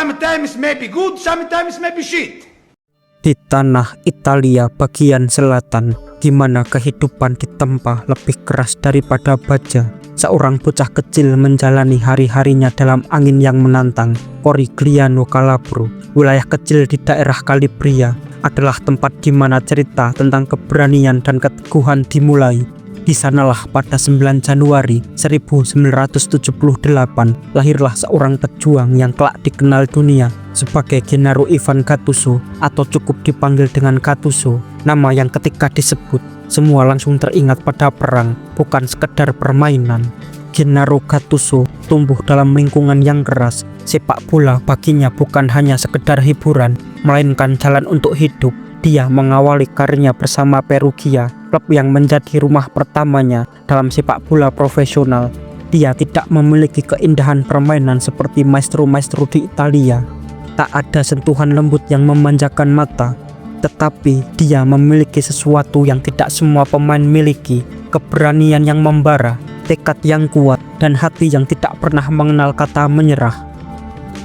Sometimes maybe good, sometimes maybe shit. Di tanah Italia bagian selatan, di mana kehidupan ditempa lebih keras daripada baja, seorang bocah kecil menjalani hari-harinya dalam angin yang menantang. Corigliano Calabro, wilayah kecil di daerah Calabria, adalah tempat di mana cerita tentang keberanian dan keteguhan dimulai. Di sanalah pada 9 Januari 1978 lahirlah seorang pejuang yang kelak dikenal dunia sebagai Gennaro Ivan Gattuso, atau cukup dipanggil dengan Gattuso, nama yang ketika disebut semua langsung teringat pada perang, bukan sekedar permainan. Gennaro Gattuso tumbuh dalam lingkungan yang keras. Sepak bola baginya bukan hanya sekedar hiburan, melainkan jalan untuk hidup. Dia mengawali karirnya bersama Perugia, klub yang menjadi rumah pertamanya dalam sepak bola profesional. Dia tidak memiliki keindahan permainan seperti maestro-maestro di Italia. Tak ada sentuhan lembut yang memanjakan mata, tetapi dia memiliki sesuatu yang tidak semua pemain miliki: keberanian yang membara, tekad yang kuat, dan hati yang tidak pernah mengenal kata menyerah.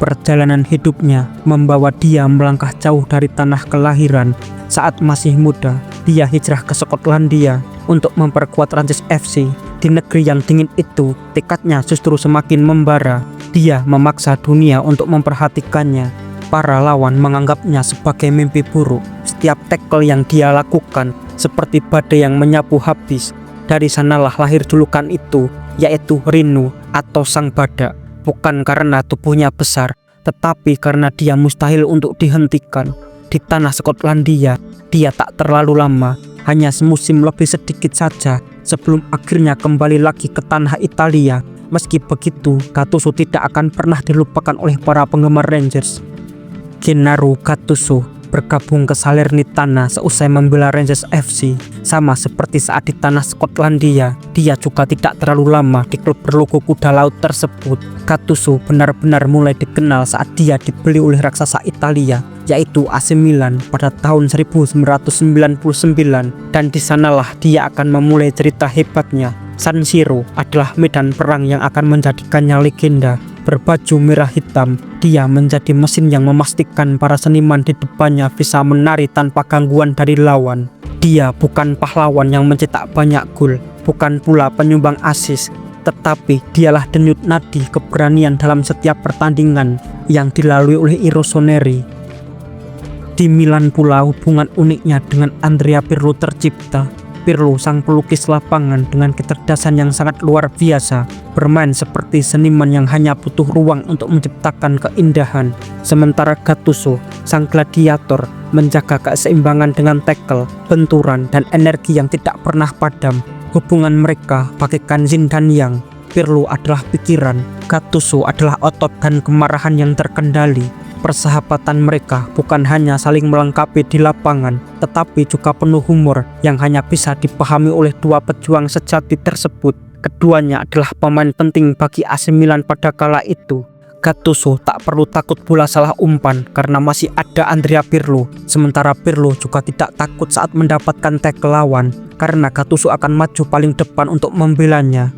Perjalanan hidupnya membawa dia melangkah jauh dari tanah kelahiran. Saat masih muda, dia hijrah ke Skotlandia untuk memperkuat Rangers FC. Di negeri yang dingin itu, tekadnya justru semakin membara. Dia memaksa dunia untuk memperhatikannya. Para lawan menganggapnya sebagai mimpi buruk. Setiap tackle yang dia lakukan seperti badai yang menyapu habis. Dari sanalah lahir julukan itu, yaitu Rhino atau Sang Badak. Bukan karena tubuhnya besar, tetapi karena dia mustahil untuk dihentikan. Di tanah Skotlandia, dia tak terlalu lama, hanya semusim lebih sedikit saja sebelum akhirnya kembali lagi ke tanah Italia. Meski begitu, Gattuso tidak akan pernah dilupakan oleh para penggemar Rangers. Gennaro Gattuso bergabung ke Salernitana seusai membela Rangers FC. Sama seperti saat di tanah Skotlandia, dia juga tidak terlalu lama di klub berlogo kuda laut tersebut. Gattuso benar-benar mulai dikenal saat dia dibeli oleh raksasa Italia, yaitu AC Milan pada tahun 1999, dan di sanalah dia akan memulai cerita hebatnya. San Siro adalah medan perang yang akan menjadikannya legenda. Berbaju merah hitam, dia menjadi mesin yang memastikan para seniman di depannya bisa menari tanpa gangguan dari lawan. Dia bukan pahlawan yang mencetak banyak gol, bukan pula penyumbang asis, tetapi dialah denyut nadi keberanian dalam setiap pertandingan yang dilalui oleh I Rossoneri. Di Milan pula hubungan uniknya dengan Andrea Pirlo tercipta. Pirlo, sang pelukis lapangan dengan kecerdasan yang sangat luar biasa, bermain seperti seniman yang hanya butuh ruang untuk menciptakan keindahan. Sementara Gattuso, sang gladiator, menjaga keseimbangan dengan tackle, benturan, dan energi yang tidak pernah padam. Hubungan mereka bagaikan yin dan yang. Pirlo adalah pikiran, Gattuso adalah otot dan kemarahan yang terkendali. Persahabatan mereka bukan hanya saling melengkapi di lapangan, tetapi juga penuh humor yang hanya bisa dipahami oleh dua pejuang sejati tersebut. Keduanya adalah pemain penting bagi AC Milan pada kala itu. Gattuso tak perlu takut bola salah umpan karena masih ada Andrea Pirlo. Sementara Pirlo juga tidak takut saat mendapatkan tackle lawan karena Gattuso akan maju paling depan untuk membelanya.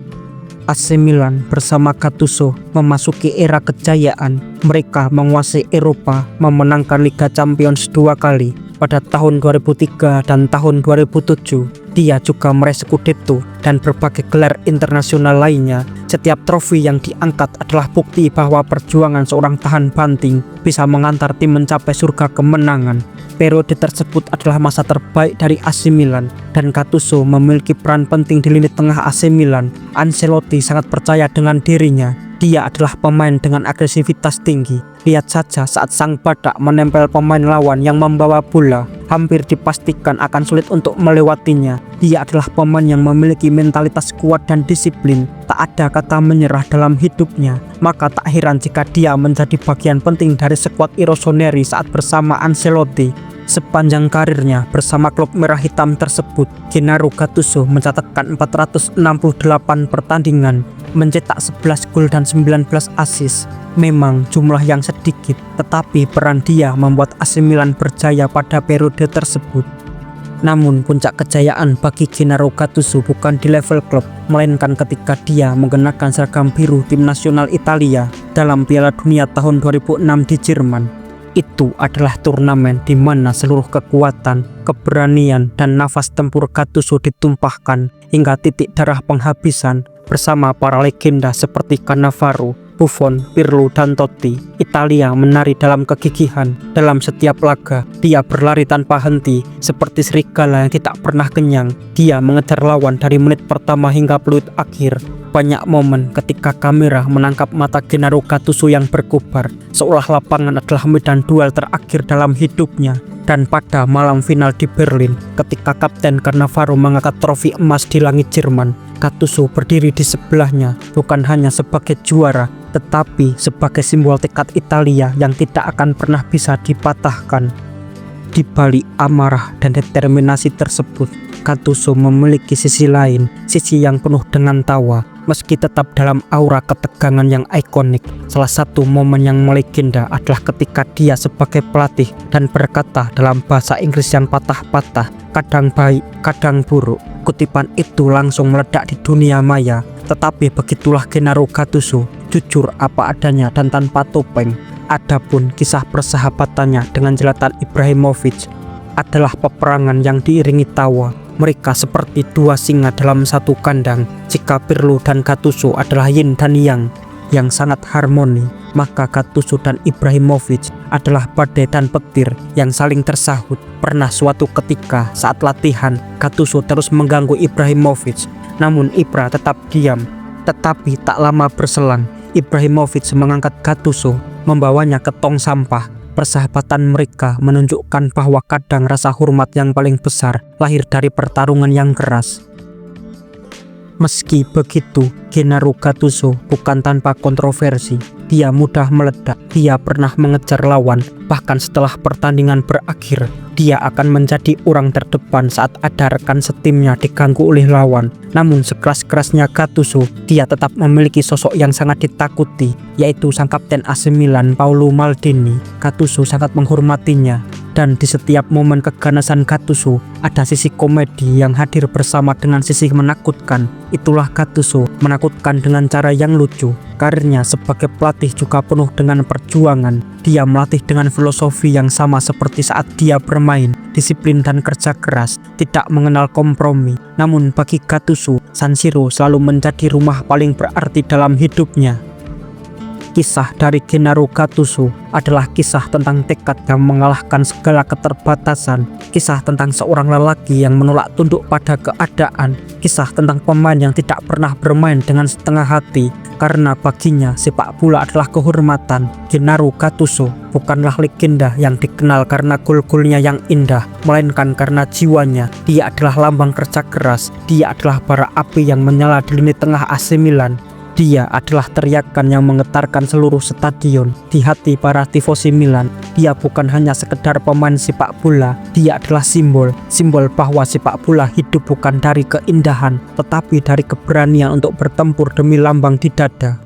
AC Milan bersama Gattuso memasuki era kejayaan. Mereka menguasai Eropa, memenangkan Liga Champions 2 kali pada tahun 2003 dan tahun 2007. Dia juga meraih Scudetto dan berbagai gelar internasional lainnya. Setiap trofi yang diangkat adalah bukti bahwa perjuangan seorang tahan banting bisa mengantar tim mencapai surga kemenangan. Periode tersebut adalah masa terbaik dari AC Milan, dan Gattuso memiliki peran penting di lini tengah AC Milan. Ancelotti sangat percaya dengan dirinya. Dia adalah pemain dengan agresivitas tinggi. Lihat saja saat Sang Badak menempel pemain lawan yang membawa bola, hampir dipastikan akan sulit untuk melewatinya. Dia adalah pemain yang memiliki mentalitas kuat dan disiplin. Tak ada kata menyerah dalam hidupnya. Maka tak heran jika dia menjadi bagian penting dari skuad I Rossoneri saat bersama Ancelotti. Sepanjang karirnya bersama klub merah hitam tersebut, Gennaro Gattuso mencatatkan 468 pertandingan, mencetak 11 gol dan 19 assist. Memang jumlah yang sedikit, tetapi peran dia membuat AC Milan berjaya pada periode tersebut. Namun puncak kejayaan bagi Gennaro Gattuso bukan di level klub, melainkan ketika dia mengenakan seragam biru tim nasional Italia dalam Piala Dunia tahun 2006 di Jerman. Itu adalah turnamen di mana seluruh kekuatan, keberanian, dan nafas tempur Gattuso ditumpahkan hingga titik darah penghabisan bersama para legenda seperti Cannavaro, Buffon, Pirlo, dan Totti. Italia menari dalam kegigihan. Dalam setiap laga, dia berlari tanpa henti, seperti serigala yang tidak pernah kenyang. Dia mengejar lawan dari menit pertama hingga peluit akhir. Banyak momen ketika kamera menangkap mata Gennaro Gattuso yang berkobar, seolah lapangan adalah medan duel terakhir dalam hidupnya. Dan pada malam final di Berlin, ketika Kapten Cannavaro mengangkat trofi emas di langit Jerman, Gattuso berdiri di sebelahnya, bukan hanya sebagai juara, tetapi sebagai simbol tekad Italia yang tidak akan pernah bisa dipatahkan. Di balik amarah dan determinasi tersebut, Gattuso memiliki sisi lain, sisi yang penuh dengan tawa, meski tetap dalam aura ketegangan yang ikonik. Salah satu momen yang melegenda adalah ketika dia sebagai pelatih dan berkata dalam bahasa Inggris yang patah-patah, "Kadang baik, kadang buruk." Kutipan itu langsung meledak di dunia maya. Tetapi begitulah Gennaro Gattuso, jujur apa adanya dan tanpa topeng. Adapun kisah persahabatannya dengan Zlatan Ibrahimovic adalah peperangan yang diiringi tawa. Mereka seperti dua singa dalam satu kandang. Jika Pirlo dan Gattuso adalah yin dan yang sangat harmoni, maka Gattuso dan Ibrahimovic adalah badai dan petir yang saling tersahut. Pernah suatu ketika saat latihan, Gattuso terus mengganggu Ibrahimovic, namun Ibra tetap diam. Tetapi tak lama berselang, Ibrahimovic mengangkat Gattuso, membawanya ke tong sampah. Persahabatan mereka menunjukkan bahwa kadang rasa hormat yang paling besar lahir dari pertarungan yang keras. Meski begitu, Gennaro Gattuso bukan tanpa kontroversi. Dia mudah meledak, dia pernah mengejar lawan, bahkan setelah pertandingan berakhir, dia akan menjadi orang terdepan saat ada rekan setimnya diganggu oleh lawan. Namun sekeras-kerasnya Gattuso, dia tetap memiliki sosok yang sangat ditakuti, yaitu sang kapten AC Milan Paolo Maldini. Gattuso sangat menghormatinya, dan di setiap momen keganasan Gattuso ada sisi komedi yang hadir bersama dengan sisi menakutkan. Itulah Gattuso, menakutkan dengan cara yang lucu. Karirnya sebagai pelatih juga penuh dengan perjuangan. Dia melatih dengan filosofi yang sama seperti saat dia bermain, disiplin dan kerja keras, tidak mengenal kompromi. Namun bagi Gattuso, San Siro selalu menjadi rumah paling berarti dalam hidupnya. Kisah dari Gennaro Gattuso adalah kisah tentang tekad yang mengalahkan segala keterbatasan, kisah tentang seorang lelaki yang menolak tunduk pada keadaan, kisah tentang pemain yang tidak pernah bermain dengan setengah hati, karena baginya sepak bola adalah kehormatan. Gennaro Gattuso bukanlah legenda yang dikenal karena gol-golnya yang indah, melainkan karena jiwanya. Dia adalah lambang kerja keras, dia adalah bara api yang menyala di lini tengah AC Milan. Dia adalah teriakan yang menggetarkan seluruh stadion di hati para tifosi Milan. Dia bukan hanya sekedar pemain sepak bola, dia adalah simbol bahwa sepak bola hidup bukan dari keindahan, tetapi dari keberanian untuk bertempur demi lambang di dada.